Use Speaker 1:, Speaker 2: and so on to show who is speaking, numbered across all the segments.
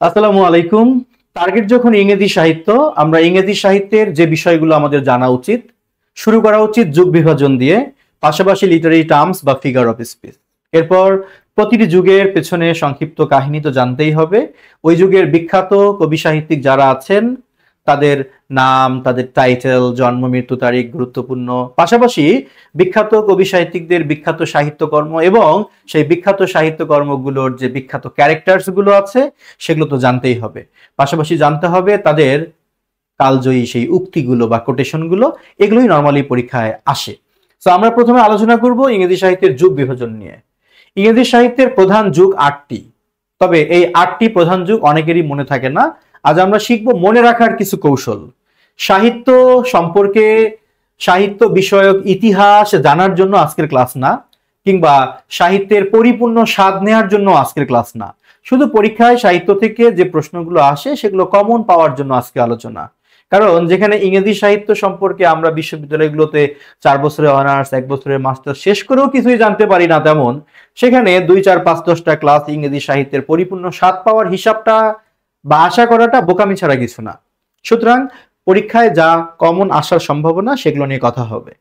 Speaker 1: আসসালামু আলাইকুম। টার্গেট যখন ইংরেজি সাহিত্য, আমরা ইংরেজি সাহিত্যের যে বিষয়গুলো আমাদের জানা উচিত, শুরু করা উচিত যুগ বিভাজন দিয়ে, পাশাপাশি লিটারেরি টার্মস বা ফিগার অফ স্পিচ। এরপর প্রতিটি যুগের পেছনে সংক্ষিপ্ত কাহিনী তো জানতেই হবে। ওই যুগের বিখ্যাত কবি সাহিত্যিক যারা আছেন তাদের নাম, তাদের টাইটেল, জন্ম মৃত্যু তারিখ গুরুত্বপূর্ণ। পাশাপাশি বিখ্যাত কবি সাহিত্যিকদের বিখ্যাত সাহিত্যকর্ম এবং সেই বিখ্যাত সাহিত্যকর্মগুলোর যে বিখ্যাত ক্যারেক্টার্স গুলো আছে সেগুলো তো জানতেই হবে। পাশাপাশি জানতে হবে তাদের কালজয়ী সেই উক্তিগুলো বা কোটেশনগুলো, এগুলোই নর্মালি পরীক্ষায় আসে। তো আমরা প্রথমে আলোচনা করব ইংরেজি সাহিত্যের যুগ বিভাজন নিয়ে। ইংরেজি সাহিত্যের প্রধান যুগ 8টি। তবে এই 8টি প্রধান যুগ অনেকেরই মনে থাকে না। আজ আমরা শিখব মনে রাখার কিছু কৌশল। সাহিত্য সম্পর্কে, সাহিত্য বিষয়ক ইতিহাস জানার জন্য আজকের ক্লাস না, কিংবা সাহিত্যের পরিপূর্ণ স্বাদ নেওয়ার জন্য আজকের ক্লাস না। শুধু পরীক্ষায় সাহিত্য থেকে যে প্রশ্নগুলো আসে সেগুলো কমন পাওয়ার জন্য আজকে আলোচনা। কারণ যেখানে ইংরেজি সাহিত্য সম্পর্কে আমরা বিশ্ববিদ্যালয়গুলোতে 4 বছরের অনার্স, 1 বছরের মাস্টার্স শেষ করেও কিছুই জানতে পারি না, তেমন সেখানে 2, 4, 5, 10টা ক্লাস ইংরেজি সাহিত্যের পরিপূর্ণ স্বাদ পাওয়ার হিসাবটা বা আশা করাটা বোকামি ছাড়া কিছু না। সুতরাং পরীক্ষায় যা কমন আসার সম্ভাবনা সেগুলো নিয়ে কথা হবে।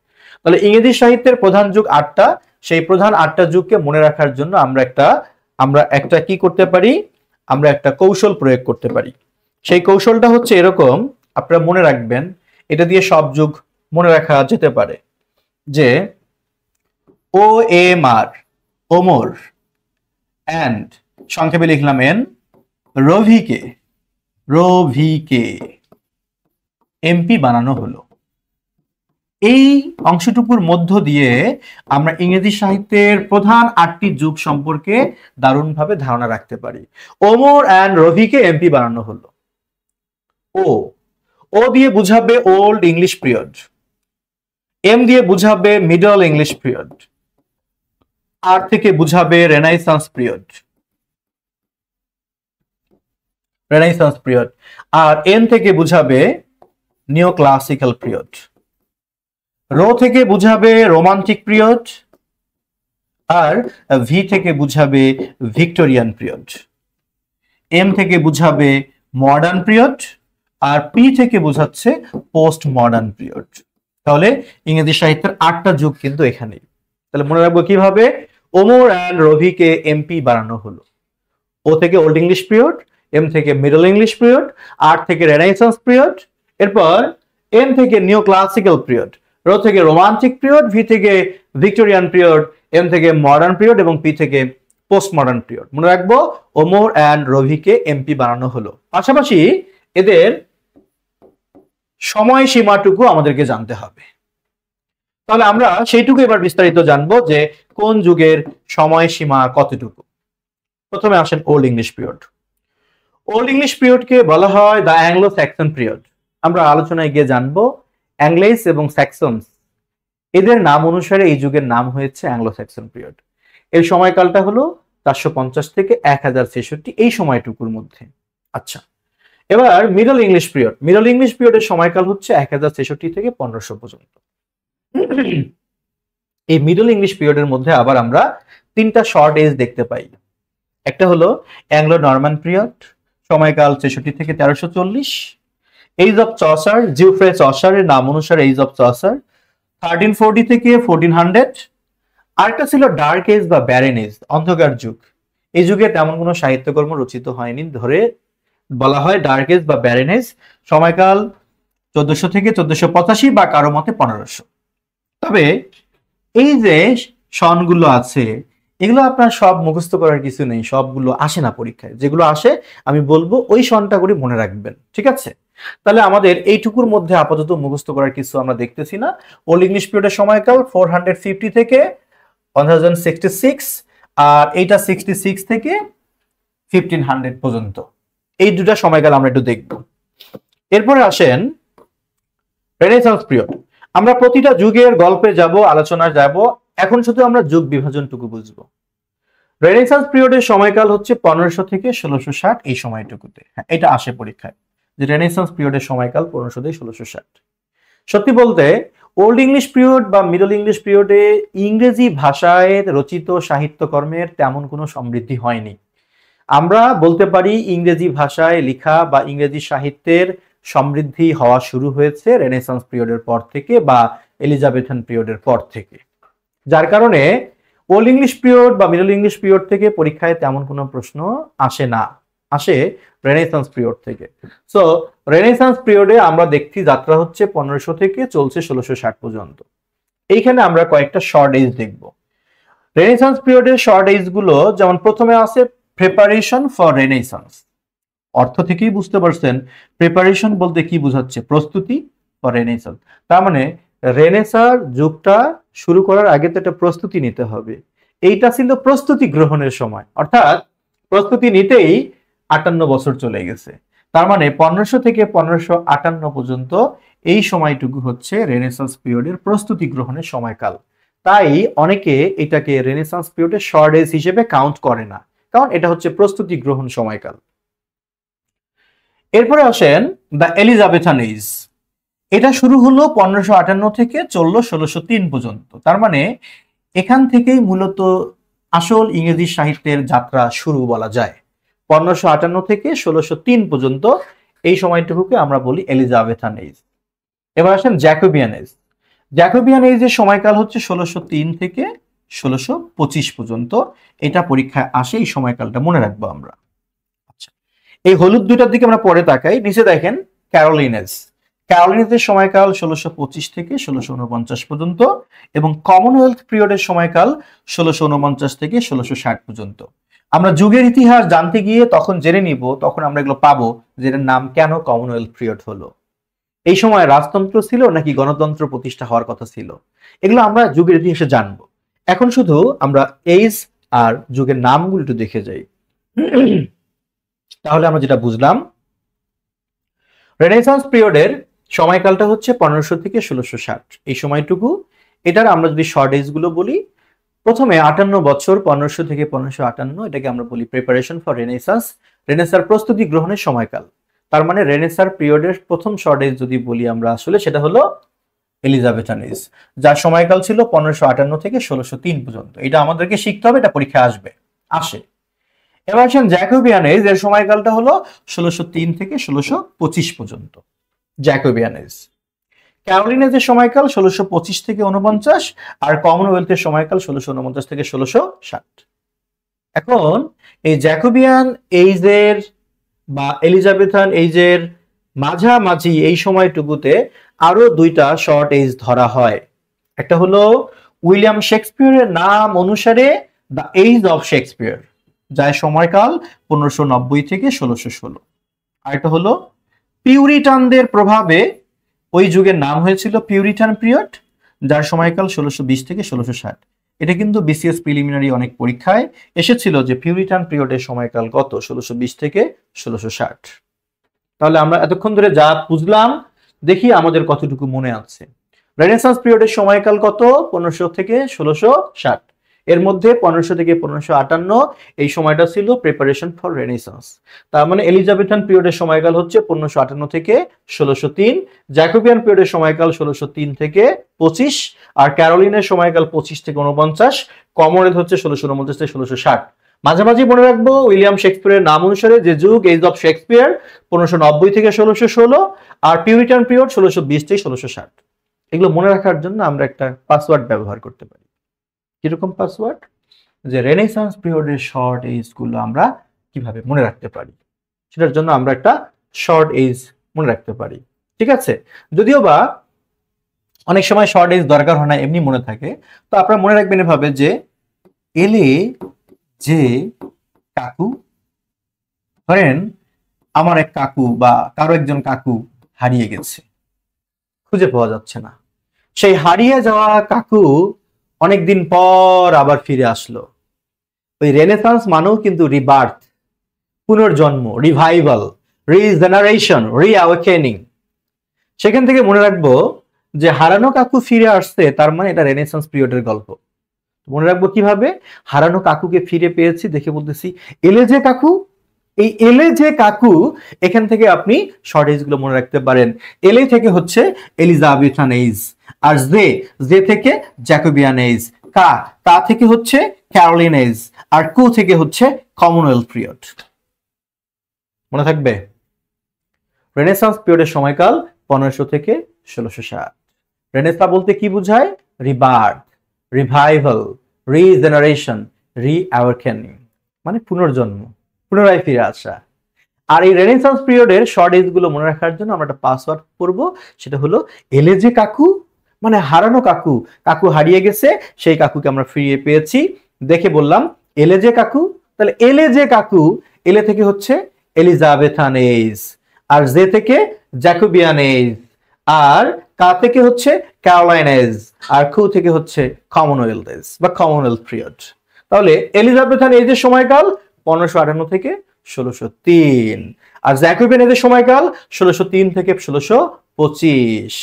Speaker 1: তাহলে ইংরেজি সাহিত্যের প্রধান যুগ 8টা। সেই প্রধান 8টা যুগকে মনে রাখার জন্য আমরা একটা কি করতে পারি, আমরা একটা কৌশল প্রয়োগ করতে পারি। সেই কৌশলটা হচ্ছে এরকম, আপনারা মনে রাখবেন, এটা দিয়ে সব যুগ মনে রাখা যেতে পারে। যে ও এম আর, ওমর, অ্যান্ড সংক্ষেপে লিখলাম এন, রভিকে এমপি বানানো হলো। এই অংশটুকুর মধ্য দিয়ে আমরা ইংরেজি সাহিত্যের প্রধান 8টি যুগ সম্পর্কে দারুণভাবে ধারণা রাখতে পারি। ওমর অ্যান্ড রভিকে এমপি বানানো হলো। ও ও দিয়ে বুঝাবে ওল্ড ইংলিশ পিরিয়ড, এম দিয়ে বুঝাবে মিডল ইংলিশ পিরিয়ড, আর থেকে বুঝাবে রেনাইসান্স পিরিয়ড, আর এন থেকে বুঝাবে নিও ক্লাসিক্যাল পিরিয়ড, রো থেকে বুঝাবে রোমান্টিক পিরিয়ড, আর ভি থেকে বুঝাবে ভিক্টোরিয়ান পিরিয়ড, এম থেকে বুঝাবে মডার্ন পিরিয়ড, আর পি থেকে বুঝাচ্ছে পোস্ট মডার্ন পিরিয়ড। তাহলে ইংরেজি সাহিত্যের 8টা যুগ কিন্তু এখানেই। তাহলে মনে রাখবো কিভাবে, ওমর অ্যান্ড রভিকে এমপি বানানো হলো। ও থেকে ওল্ড ইংলিশ পিরিয়ড, এম থেকে মিডল ইংলিশ পিরিয়ড, আর থেকে রেনাইসান্স পিরিয়ড, এরপর এন থেকে নিও ক্লাসিক্যাল পিরিয়ড, রো থেকে রোমান্টিক পিরিয়ড, ভি থেকে ভিক্টোরিয়ান পিরিয়ড, এম থেকে মডার্ন পিরিয়ড এবং পি থেকে পোস্ট মডার্ন পিরিয়ড। মনে রাখবো ওমর অ্যান্ড রভিকে এমপি বানানো হলো। পাশাপাশি এদের সময় সীমাটুকু আমাদেরকে জানতে হবে। তাহলে আমরা সেইটুকু এবার বিস্তারিত জানবো যে কোন যুগের সময় সীমা কতটুকু। প্রথমে আসেন old English period. Old English পিরিয়ডকে বলা হয় দ্য অ্যাংলো স্যাক্সন পিরিয়ড। আমরা আলোচনায় গিয়ে জানবো অ্যাংলেস এবং স্যাক্সনস, এদের নাম অনুসারে এই যুগের নাম হয়েছে অ্যাংলো স্যাক্সন পিরিয়ড। এর সময়কালটা হলো 450 থেকে 1063, এই সময়টুকুর মধ্যে। আচ্ছা, এবার middle English period. Middle English পিরিয়ডের সময়কাল হচ্ছে 1063 থেকে 1500 পর্যন্ত। এই মিডল ইংলিশ পিরিয়ডের মধ্যে আবার আমরা 3টা শর্ট এজ দেখতে পাই। একটা হলো অ্যাংলো নরমান পিরিয়ড, সময়কাল 63 থেকে 1340। এইজ অফ চসার, জিওফ্রে চসারের নাম অনুসারে এইজ অফ চসার 1340 থেকে 1400। আরেকটা ছিল ডার্ক এজ বা ব্যারেন এজ, অন্ধকার যুগ। এই যুগে তেমন কোনো সাহিত্যকর্ম রচিত হয়নি, ধরে বলা হয় ডার্ক এজ বা ব্যারেন এজ। সময়কাল 1400 থেকে 1485 বা কারো মতে 1500। তবে এই যে সনগুলো আছে এগুলো আপনার সব মুখস্থ করার কিছু নেই, সবগুলো আসে না পরীক্ষায়। যেগুলো আসে আমি বলবো ওই সনটা করে মনে রাখবেন, ঠিক আছে? তাহলে আমাদের এইটুকুর মধ্যে আপাতত মুখস্থ করার কিছু আমরা দেখতেছি না। ওল্ড ইংলিশ পিরিয়ডের সময়কাল 450 থেকে 1066, আর এইটা 66 থেকে 1500 পর্যন্ত। এই দুটা সময়কাল আমরা একটু দেখব। এরপরে আসেন রেনেসান্স পিরিয়ড। আমরা প্রতিটা যুগের গল্পে যাব, আলোচনায় যাব, এখন শুধু আমরা যুগ বিভাজনটুকু বুঝবো। রেনেসান্স পিরিয়ডের সময়কাল হচ্ছে 1500 থেকে 1660, এই সময়টুকুতে। হ্যাঁ, এটা আসে পরীক্ষায় যে রেনেসান্স পিরিয়ডের সময়কাল 1500 থেকে 1660। সত্যি বলতে ওল্ড ইংলিশ পিরিয়ড বা মিডল ইংলিশ পিরিয়ডে ইংরেজি ভাষায় রচিত সাহিত্যকর্মের তেমন কোনো সমৃদ্ধি হয়নি। আমরা বলতে পারি ইংরেজি ভাষায় লেখা বা ইংরেজি সাহিত্যের সমৃদ্ধি হওয়া শুরু হয়েছে রেনেসান্স পিরিয়ডের পর থেকে বা এলিজাবেথান পিরিয়ডের পর থেকে, যার কারণে ওল্ড ইংলিশ পিরিয়ড বা মিডল ইংলিশ পিরিয়ড থেকে পরীক্ষায় তেমন কোনো প্রশ্ন আসে না, আসে রেনেসান্স পিরিয়ড থেকে। সো রেনেসান্স পিরিয়ডে আমরা দেখছি যাত্রা হচ্ছে 1500 থেকে চলছে 1660 পর্যন্ত। এইখানে আমরা কয়েকটা শর্ট এজ দেখব। রেনেসান্স পিরিয়ডের শর্ট এজ গুলো যেমন প্রথমে আছে প্রিপারেশন ফর রেনেসান্স। অর্থ থেকেই বুঝতে পারছেন প্রিপারেশন বলতে কি বোঝাচ্ছে, প্রস্তুতি ফর রেনেসান্স। তার মানে রেনেসার যুগটা শুরু করার আগে তো একটা প্রস্তুতি নিতে হবে। এইটা ছিল প্রস্তুতি গ্রহণের সময়, অর্থাৎ প্রস্তুতি নিতেই 58 বছর চলে গেছে। তার মানে 1500 থেকে 1558 পর্যন্ত এই সময়টুকু হচ্ছে রেনেসান্স পিরিয়ডের প্রস্তুতি গ্রহণের সময়কাল। তাই অনেকে এটাকে রেনেসান্স পিরিয়ডের শর্ট এজ হিসেবে কাউন্ট করে না, কারণ এটা হচ্ছে প্রস্তুতি গ্রহণ সময়কাল। এরপরে আসেন দ্য এলিজাবেথান এজ। এটা শুরু হলো 1558 থেকে চললো 1603 পর্যন্ত। তার মানে এখান থেকেই মূলত আসল ইংরেজি সাহিত্যের যাত্রা শুরু বলা যায়। 1558 থেকে 1603 পর্যন্ত এই সময়টুকুকে আমরা বলি এলিজাবেথান এজ। এবার আসেন জ্যাকোবিয়ান এজ। জ্যাকোবিয়ান এজের সময়কাল হচ্ছে 1603 থেকে 1625 পর্যন্ত। এটা পরীক্ষায় আসে, এই সময়কালটা মনে রাখবো আমরা। আচ্ছা, এই হলুদ দুইটার দিকে আমরা পরে তাকাই। নিচে দেখেন ক্যারোলিন এজ। ক্যারোলিনের সময়কাল 1625 থেকে 1649 পর্যন্ত এবং কমনওয়েলথ পিরিয়ডের সময়কাল 1649 থেকে 1660 পর্যন্ত। আমরা যুগের ইতিহাস জানতে গিয়ে তখন জেনে নিব, তখন আমরা এগুলো পাবো যে এর নাম কেন কমনওয়েলথ পিরিয়ড হলো, এই সময় রাজতন্ত্র ছিল নাকি গণতন্ত্র প্রতিষ্ঠা হওয়ার কথা ছিল, এগুলো আমরা যুগের ইতিহাসে জানবো। এখন শুধু আমরা এজ আর যুগের নামগুলো একটু দেখে যাই, তাহলে আমরা যেটা বুঝলাম রেনেসান্স পিরিয়ডের সময়কালটা হচ্ছে 1500 থেকে 1660 এই সময়টুকু। এটার আমরা যদি শর্ট এজ গুলো বলি, প্রথমে 58 বছর 1500 থেকে 1558, এটাকে আমরা বলি প্রিপারেশন ফর রেনেসান্স, রেনেসার প্রস্তুতি গ্রহণের সময়কাল। তার মানে রেনেসার পিরিয়ডের প্রথম শর্ট এজ যদি বলি আমরা, আসলে সেটা হলো এলিজাবেথান এজ, যার সময়কাল ছিল 1558 থেকে 1603 পর্যন্ত। এটা আমাদেরকে শিখতে হবে, এটা পরীক্ষায় আসে। এবার আসেন জ্যাকোবিয়ান এজ, এর সময়কালটা হলো 1603 থেকে 1625 পর্যন্ত, জ্যাকোবিয়ান এজ। ক্যারোলিন এজের সময়কাল 1625 থেকে 49 আর কমনওয়েলথের সময়কাল 1649 থেকে 1660। এখন এই জ্যাকোবিয়ান এইজের বা এলিজাবেথান এইজের মাঝামাঝি এই সময়টুকুতে আরো দুইটা শর্ট এজ ধরা হয়। একটা হলো উইলিয়াম শেক্সপিয়ারের নাম অনুসারে দ্য এজ অফ শেক্সপিয়ার, যার সময়কাল 1590 থেকে 1616। আর এটা হলো পিউরিটানদের প্রভাবে ওই যুগের নাম হয়েছিল পিউরিটান পিরিয়ড, যার সময়কাল 1620 থেকে 1660। এটা কিন্তু বিসিএস প্রিলিমিনারি অনেক পরীক্ষায় এসেছিল যে পিউরিটান পিরিয়ডের সময়কাল কত, 1620 থেকে 1660। তাহলে আমরা এতক্ষণ ধরে যা বুঝলাম, দেখি আমাদের কতটুকু মনে আছে। রেনেসান্স পিরিয়ডের সময়কাল কত, 1500 থেকে 1660। এর মধ্যে 1500 থেকে 1558 এই সময়টা ছিল প্রিপারেশন ফর রেনেসান্স। তার মানে এলিজাবেথান পিরিয়ডের সময়কাল হচ্ছে 1558 থেকে 1603, জ্যাকোবিয়ান পিরিয়ডের সময়কাল 1603 থেকে 25, আর ক্যারোলিনের সময়কাল 25 থেকে 49, কমনওয়েলথ হচ্ছে 1649 থেকে 1660। মাঝামাঝি মনে রাখবো উইলিয়াম শেক্সপিয়ারের নাম অনুসারে যে যুগ, এজ অফ শেক্সপিয়ার 1590 থেকে 1616, আর পিউরিটান পিরিয়ড 1620 থেকে 1660। এগুলো মনে রাখার জন্য আমরা একটা পাসওয়ার্ড ব্যবহার করতে পারি। কিরকম পাসওয়ার্ড? যে রেনেসান্স পিরিয়ডের শর্ট এজ গুলো আমরা কিভাবে মনে রাখতে পারি, সেটার জন্য আমরা একটা শর্ট এজ মনে রাখতে পারি। ঠিক আছে, যদিও বা অনেক সময় শর্ট এজ দরকার হয় না, এমনি মনে থাকে। তো আপনারা মনে রাখবেন এভাবে যে এলে যে কাকু, ধরেন আমার এক কাকু বা কারো একজন কাকু হারিয়ে গেছে, খুঁজে পাওয়া যাচ্ছে না। সেই হারিয়ে যাওয়া কাকু অনেকদিন পর আবার ফিরে আসলো। ওই রেনেসান্স মানেও কিন্তু রিবার্থ, পুনর্জন্ম, রিভাইভাল, রিজেনারেশন, রিঅ্যাওয়েকেনিং। সেখান থেকে মনে রাখবো যে হারানো কাকু ফিরে আসছে, তার মানে এটা রেনেসান্স পিরিয়ডের গল্প। মনে রাখবো কিভাবে? হারানো কাকুকে ফিরে পেয়েছি দেখে বলতেছি এলে যে কাকু। এই এলে যে কাকু, এখান থেকে আপনি শর্ট এজ গুলো মনে রাখতে পারেন। এলে থেকে হচ্ছে এলিজাবেথান এজ, আর জে থেকে জ্যাকোবিয়ান এজ, কা থেকে হচ্ছে ক্যারোলিন এজ, আর কু থেকে হচ্ছে কমনওয়েলথ পিরিয়ড। মনে থাকবে? রেনেসান্স পিরিয়ডের সময়কাল 1500 থেকে 1660। রেনেসা বলতে কি বোঝায়? রিবার্থ, রিভাইভাল, রিজেনারেশন, রিঅ্যাওয়েকেনিং, মানে পুনর্জন্ম, পুনরায় ফিরে আসা। আর এই রেনেসান্স পিরিয়ডের শর্ট এজ গুলো মনে রাখার জন্য আমরা একটা পাসওয়ার্ড পড়ব, সেটা হলো এলেজে কাকু, মানে হারানো কাকু। কাকু হারিয়ে গেছে, সেই কাকুকে আমরা ফিরিয়ে পেয়েছি। দেখে বললাম এলেজে কাকু, তাহলে এলেজে কাকু, এলে থেকে হচ্ছে এলিজাবেথান এজ, আর জে থেকে জ্যাকোবিয়ান এজ, আর কা থেকে হচ্ছে ক্যারোলাইন এজ, আর কু থেকে হচ্ছে কমনওয়েলথ এজ বা কমনওয়েলথ পিরিয়ড। তাহলে এলিজাবেথান এজের সময়কাল 1558 থেকে 1603, আর জ্যাকোবিয়ান এজের সময়কাল 1603 থেকে 1625।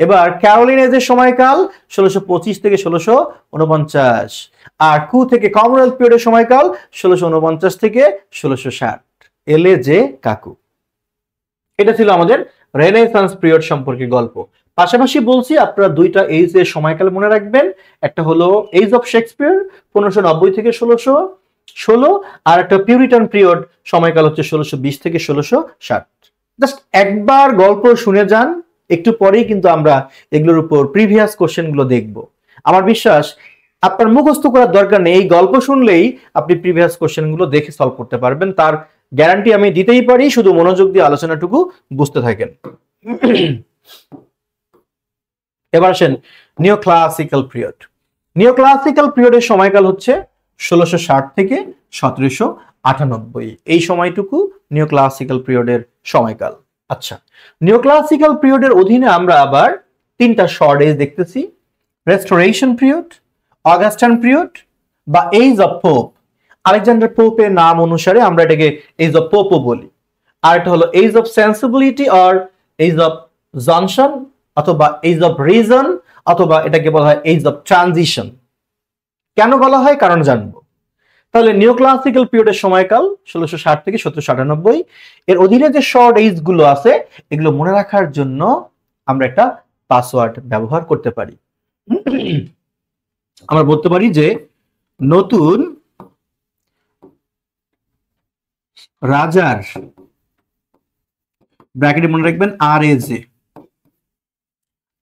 Speaker 1: এবার ক্যারোলিন এজের সময়কাল 1625 থেকে 1649, আর কু থেকে কমনওয়েলথ পিরিয়ডের সময়কাল 1649 থেকে 1660। এলে যে কাকু। এটা ছিল আমাদের রেনেসান্স পিরিয়ড সম্পর্কে গল্প। পাশাপাশি বলছি আপনারা দুইটা এইজ এর সময়কাল মনে রাখবেন। একটা হলো এইজ অফ শেক্সপিয়ার 1590 থেকে 1616, আর একটা পিউরিটান পিরিয়ড সময়কাল হচ্ছে 1620 থেকে 1660। জাস্ট একবার গল্প শুনে যান, একটু পরেই কিন্তু আমরা এগুলোর উপর প্রিভিয়াস কোশ্চেন গুলো দেখব। আমার বিশ্বাস আপনার মুখস্থ করার দরকার নেই, এই গল্প শুনলেই আপনি প্রিভিয়াস কোশ্চেন গুলো দেখে সলভ করতে পারবেন, তার গ্যারান্টি আমি দিতেই পারি। শুধু মনোযোগ দিয়ে আলোচনাটুকু বুঝতে থাকেন। এবার আসেন নিও ক্লাসিক্যাল পিরিয়ড। নিও ক্লাসিক্যাল পিরিয়ডের সময়কাল হচ্ছে 1660 থেকে 1798। এই সময়টুকু নিও ক্লাসিক্যাল পিরিয়ডের সময়কাল। আচ্ছা, নিও ক্লাসিক্যাল পিরিয়ডের অধীনে আমরা আবার তিনটা শর্ট এজ দেখতেছি: রেস্টোরেশন পিরিয়ড, অগাস্টান পিরিয়ড বা এজ অফ পোপ। আলেকজান্ডার পোপের নাম অনুসারে আমরা এটাকে এজ অফ পোপও বলি। আর এটা হলো age of sensibility or age of Johnson, অথবা এজ অফ রিজন, অথবা এটাকে বলা হয় এজ অফ ট্রানজিশন। কেন বলা হয় কারণ জানবো। তাহলে নিও ক্লাসিক্যাল পিরিয়ডের সময়কাল 1660 থেকে 1798। এর অধীনে যে শর্ট এজ গুলো আছে এগুলো মনে রাখার জন্য আমরা একটা পাসওয়ার্ড ব্যবহার করতে পারি। আমরা বলতে পারি যে নতুন রাজার, ব্র্যাকেটে মনে রাখবেন আর A J,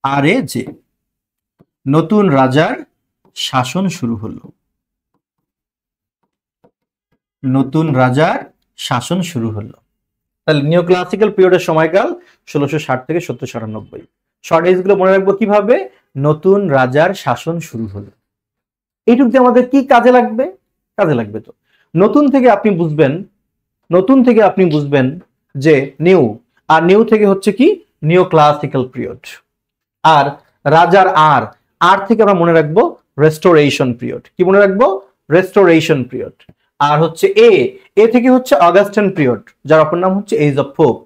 Speaker 1: R A J, নতুন রাজার শাসন শুরু হলো, নতুন রাজার শাসন শুরু হলো। তাহলে নিও ক্লাসিক্যাল পিরিয়ডের সময়কাল 1660 থেকে 1798। শর্ট এজ গুলো মনে রাখবো কিভাবে? নতুন রাজার শাসন শুরু হলো। এইটুকু আমাদের কি কাজে লাগবে? কাজে লাগবে তো। নতুন থেকে আপনি বুঝবেন, নতুন থেকে আপনি বুঝবেন যে নিউ, আর নিউ থেকে হচ্ছে কি নিও ক্লাসিক্যাল পিরিয়ড। আর রাজার আর, আর থেকে আমরা মনে রাখবো রেস্টোরেশন পিরিয়ড। কি মনে রাখবো? Restoration period. আর হচ্ছে এ, এ থেকে হচ্ছে অগাস্টান পিরিয়ড, যার অপর নাম হচ্ছে age of Pope.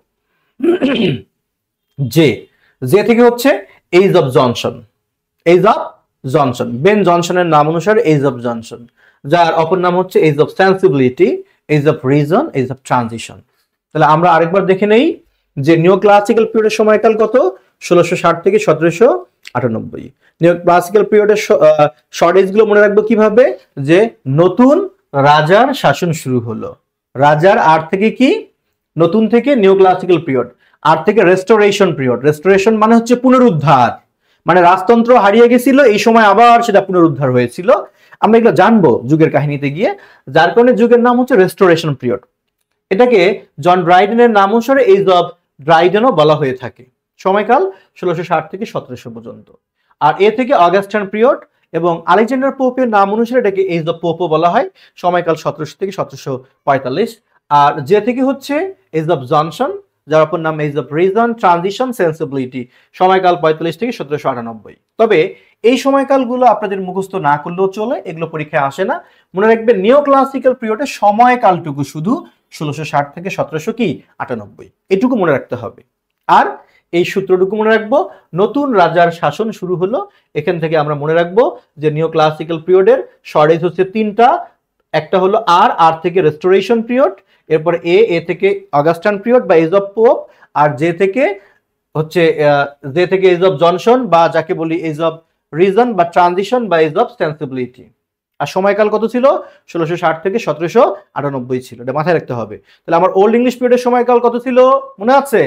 Speaker 1: J, J থেকে হচ্ছে age of Johnson, age of Johnson, Ben জনসনের নাম অনুসারে এজ অফ জনসন, যার অপর নাম হচ্ছে age of sensibility, age of reason, age of transition. তাহলে আমরা আরেকবার দেখে নেই যে নিও ক্লাসিক্যাল পিরিয়ডের সময়কাল কত? 1660 থেকে 1798। নিও ক্লাসিক্যাল পিরিয়ডের শর্ট এজ গুলো মনে রাখবো কিভাবে? যে নতুন রাজার শাসন শুরু হলো, রাজার আর থেকে কি নতুন থেকে নিও ক্লাসিক্যাল পিরিয়ড, আর থেকে রেস্টোরেশন পিরিয়ড। রেস্টোরেশন মানে হচ্ছে পুনরুদ্ধার, মানে রাজতন্ত্র হারিয়ে গেছিল, এই সময় আবার সেটা পুনরুদ্ধার হয়েছিল। আমরা এগুলো জানবো যুগের কাহিনীতে গিয়ে, যার কারণে যুগের নাম হচ্ছে রেস্টোরেশন পিরিয়ড। এটাকে জন ড্রাইডেনের নাম অনুসারে এজ অফ ড্রাইডেনও বলা হয়ে থাকে। সময়কাল 1660 থেকে 1700 পর্যন্ত। আর এ থেকে অগাস্টান পিরিয়ড এবং আলেকজান্ডার পোপের নাম অনুসারে এটাকে এজ অফ পোপও বলা হয়। সময়কাল 1700 থেকে 1745। আর যে থেকে হচ্ছে এজ অফ জনসন, যার অপর নাম age of reason, transition, sensibility. সময়কাল 45 থেকে 1798। তবে এই সময়কালগুলো আপনাদের মুখস্থ না করলেও চলে, এগুলো পরীক্ষায় আসে না। মনে রাখবেন নিও ক্লাসিক্যাল পিরিয়ডের সময়কালটুকু শুধু 1660 থেকে 1798, এটুকু মনে রাখতে হবে। আর এই সূত্রটুকু মনে রাখবো, নতুন রাজার শাসন শুরু হলো। এখান থেকে আমরা মনে রাখবো যে নিও ক্লাসিক্যাল পিরিয়ডের শর্ট এজ হচ্ছে তিনটা। একটা হলো আর, আর থেকে রেস্টোরেশন পিরিয়ড, এরপর এ, এ থেকে অগাস্টান পিরিয়ড বা এজ অফ পোপ, আর যে থেকে হচ্ছে যে থেকে এজ অফ জনসন বা যাকে বলি এজ অফ রিজন বা ট্রানজিশন বা এজ অফ সেন্সিবিলিটি। আর সময়কাল কত ছিল? 1660 থেকে 1798 ছিল, এটা মাথায় রাখতে হবে। তাহলে আমার ওল্ড ইংলিশ পিরিয়ডের সময়কাল কত ছিল মনে আছে?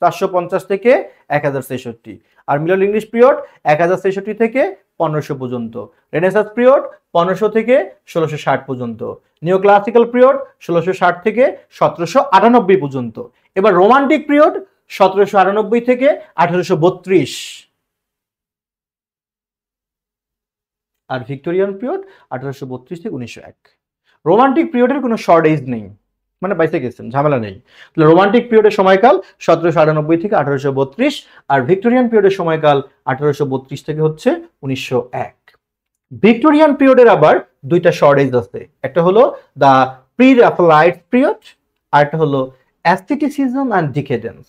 Speaker 1: 450 থেকে 1066। আর মিডল ইংলিশ পিরিয়ড 1066 থেকে 1500 পর্যন্ত। রেনেসাঁস পিরিয়ড 1500 থেকে 1660 পর্যন্ত। নিও ক্লাসিক্যাল পিরিয়ড 1660 থেকে 1798 পর্যন্ত। এবার রোমান্টিক পিরিয়ড 1798 থেকে 1832। আর ভিক্টোরিয়ান পিরিয়ড 1832 থেকে 1901। রোমান্টিক পিরিয়ডের কোনো শর্ট এজ নেই, মানে বাইসে গেছেন, ঝামেলা নেই। তাহলে রোমান্টিক পিরিয়ডের সময়কাল 1798 থেকে 1832, আর ভিক্টোরিয়ান পিরিয়ডের সময়কাল 1832 থেকে হচ্ছে 1901। ভিক্টোরিয়ান পিরিয়ডের আবার দুইটা শর্ট এজ আছে, একটা হলো দ্য প্রি রাফায়েলাইট পিরিয়ড, আর একটা হলো অ্যাসথেটিসিজম অ্যান্ড ডিকেডেন্স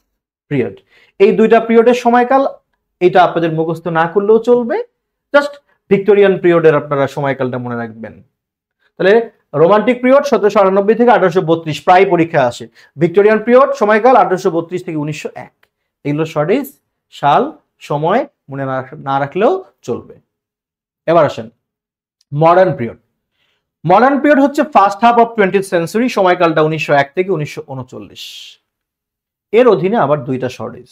Speaker 1: পিরিয়ড। এই দুইটা পিরিয়ডের সময়কাল এটা আপনাদের মুখস্থ না করলেও চলবে, জাস্ট ভিক্টোরিয়ান পিরিয়ডের আপনারা সময়কালটা মনে রাখবেন। তাহলে রোমান্টিক পিরিয়ড 1798 থেকে 1832, প্রায় পরীক্ষা আসে। ভিক্টোরিয়ান পিরিয়ড সময়কাল 1832 থেকে 1901। এগুলো শর্ট এজ, সাল, সময় মনে না রাখলেও চলবে। এবার আসেন মডার্ন পিরিয়ড। মডার্ন পিরিয়ড হচ্ছে first half of 20th century, সময়কালটা 1901 থেকে 1939। এর অধীনে আবার দুইটা শর্ট এজ,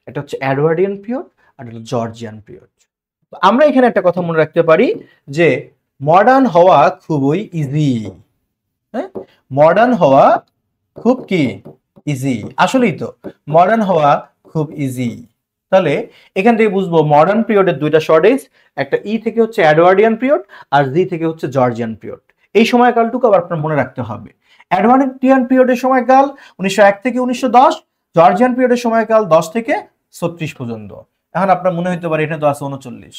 Speaker 1: একটা হচ্ছে এডওয়ার্ডিয়ান পিরিয়ড আর একটা জর্জিয়ান পিরিয়ড। আমরা এখানে একটা কথা মনে রাখতে পারি যে মডার্ন হওয়া খুবই ইজি। হ্যাঁ, মডার্ন হওয়া খুব কি ইজি, আসলেই তো মডার্ন হওয়া খুব ইজি। তাহলে এখান থেকে বুঝবো মডার্ন পিরিয়ডের দুইটা শর্ট এজ, একটা ই থেকে হচ্ছে এডওয়ার্ডিয়ান পিরিয়ড আর জি থেকে হচ্ছে জর্জিয়ান পিরিয়ড। এই সময়কালটুকু আবার আপনার মনে রাখতে হবে। এডওয়ার্ডিয়ান পিরিয়ডের সময়কাল 1901 থেকে 1910, জর্জিয়ান পিরিয়ডের সময়কাল 10 থেকে 36 পর্যন্ত। এখন আপনার মনে হতে পারে এখানে তো আছে 39,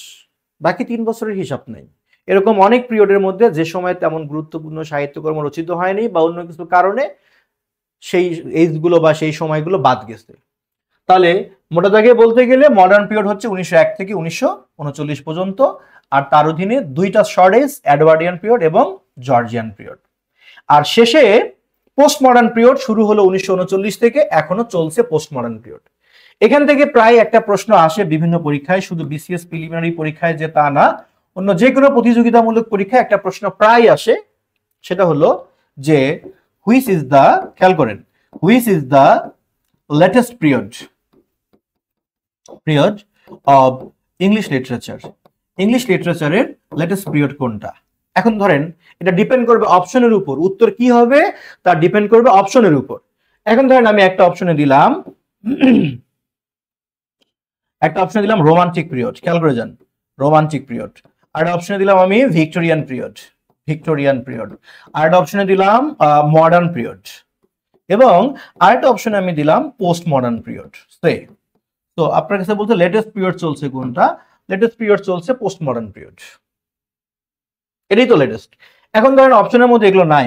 Speaker 1: বাকি 3 বছরের হিসাব নেই। এরকম অনেক পিরিয়ডের মধ্যে যে সময় তেমন গুরুত্বপূর্ণ সাহিত্যকর্ম রচিত হয়নি বা অন্য কিছু কারণে সেই এইজগুলো বা সেই সময়গুলো বাদ গেছে। তাহলে মোটা দাগে বলতে গেলে মডার্ন পিরিয়ড হচ্ছে 1901 থেকে 1939 পর্যন্ত, আর তার অধীনে দুইটা শর্ট এজ, এডওয়ার্ডিয়ান পিরিয়ড এবং জর্জিয়ান পিরিয়ড। আর শেষে পোস্ট মডার্ন পিরিয়ড শুরু হলো 1939 থেকে, এখনো চলছে পোস্ট মডার্ন পিরিয়ড। এখান থেকে প্রায় একটা প্রশ্ন আসে বিভিন্ন পরীক্ষায়, শুধু বিসিএস প্রিলিমিনারি পরীক্ষায় যে তা না, অন্য যে কোনো প্রতিযোগিতামূলক পরীক্ষায় একটা প্রশ্ন প্রায় আসে, সেটা হলো যে হুইচ ইজ দ্য, খেয়াল করেন, which is the latest period of English literature. English লিটারেচারের লেটেস্ট পিরিয়ড কোনটা? এখন ধরেন এটা ডিপেন্ড করবে অপশনের উপর, উত্তর কি হবে তা ডিপেন্ড করবে অপশনের উপর। এখন ধরেন আমি একটা অপশনে দিলাম রোমান্টিক পিরিয়ড, খেয়াল করে যান, রোমান্টিক পিরিয়ড। আর অপশনে দিলাম আমি ভিক্টোরিয়ান পিরিয়ড, আর একটা অপশনে দিলাম মডার্ন পিরিয়ড, এবং আরেকটা অপশনে আমি দিলাম পোস্ট মডার্ন পিরিয়ড। তো আপনার কাছে বলতে লেটেস্ট পিরিয়ড চলছে কোনটা? লেটেস্ট পিরিয়ড চলছে পোস্ট মডার্ন পিরিয়ড, এটাই তো লেটেস্ট। এখন ধরেন অপশনের মধ্যে এগুলো নাই,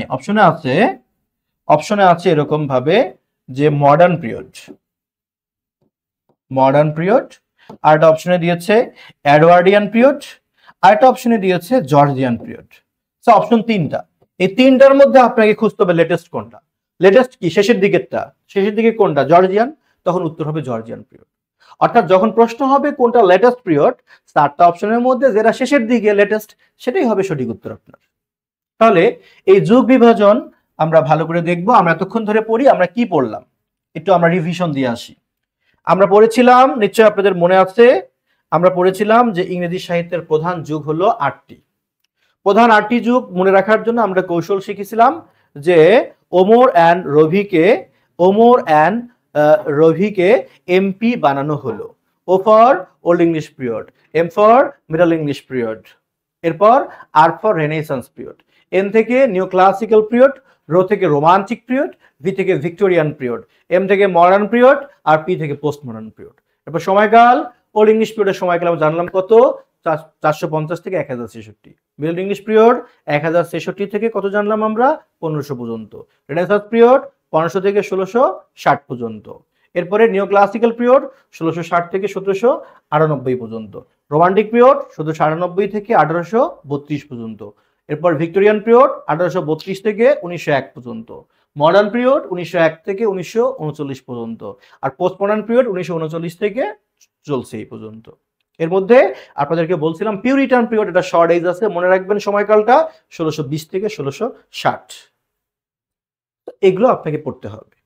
Speaker 1: অপশনে আছে এরকম ভাবে যে মডার্ন পিরিয়ড, আর একটা অপশনে দিয়েছে এডওয়ার্ডিয়ান পিরিয়ড, আর একটা অপশনে দিয়েছে জর্জিয়ান পিরিয়ড। সো অপশন তিনটা, এই তিনটার মধ্যে আপনাকে খুঁজতে হবে লেটেস্ট কোনটা। লেটেস্ট কি শেষের দিকে কোনটা? জর্জিয়ান, তখন উত্তর হবে জর্জিয়ান পিরিয়ড। অর্থাৎ যখন প্রশ্ন হবে কোনটা লেটেস্ট পিরিয়ড, চারটা অপশনের মধ্যে যেটা শেষের দিকে লেটেস্ট, সেটাই হবে সঠিক উত্তর আপনার। তাহলে এই যুগ বিভাজন আমরা ভালো করে দেখবো। আমরা এতক্ষণ ধরে পড়ি, আমরা কি পড়লাম একটু আমরা রিভিশন দিয়ে আসি। আমরা পড়েছিলাম, নিশ্চয় আপনাদের মনে আছে, আমরা পড়েছিলাম যে ইংরেজি সাহিত্যের প্রধান যুগ হলো 8টি। প্রধান 8টি যুগ মনে রাখার জন্য আমরা কৌশল শিখেছিলাম যে ওমর অ্যান্ড রভিকে এমপি বানানো হলো। O for old English period, M for middle English period, এরপর R for renaissance period, N থেকে নিউ ক্লাসিক্যাল পিরিয়ড, রো থেকে রোমান্টিক পিরিয়ড, ভি থেকে ভিক্টোরিয়ান পিরিয়ড, এম থেকে মডার্ন পিরিয়ড, আর পি থেকে পোস্ট মডার্ন পিরিয়ড। এরপর সময়কাল, old English পিরিয়ডের সময়কাল আমরা জানলাম কত? 450 থেকে 1066। মিডল ইংলিশ পিরিয়ড 1066 থেকে কত জানলাম আমরা? 1500 পর্যন্ত। রেনেসান্স পিরিয়ড 1500 থেকে 1660 পর্যন্ত। এরপরে নিও ক্লাসিক্যাল পিরিয়ড 1660 থেকে 1798 পর্যন্ত। রোমান্টিক পিরিয়ড 1798 থেকে 1832 পর্যন্ত। এরপর ভিক্টোরিয়ান পিরিয়ড 1832 থেকে 1901 পর্যন্ত। মডার্ন পিরিয়ড 1901 থেকে 1939 পর্যন্ত। আর পোস্ট মডার্ন পিরিয়ড 1939 থেকে চলছে এই পর্যন্ত। এর মধ্যে আপনাদেরকে বলছিলাম পিউরিটান পিরিয়ড, এটা শর্ট এজ আছে, মনে রাখবেন সময়কালটা 1620 থেকে 1660। এগুলো আপনাকে পড়তে হবে।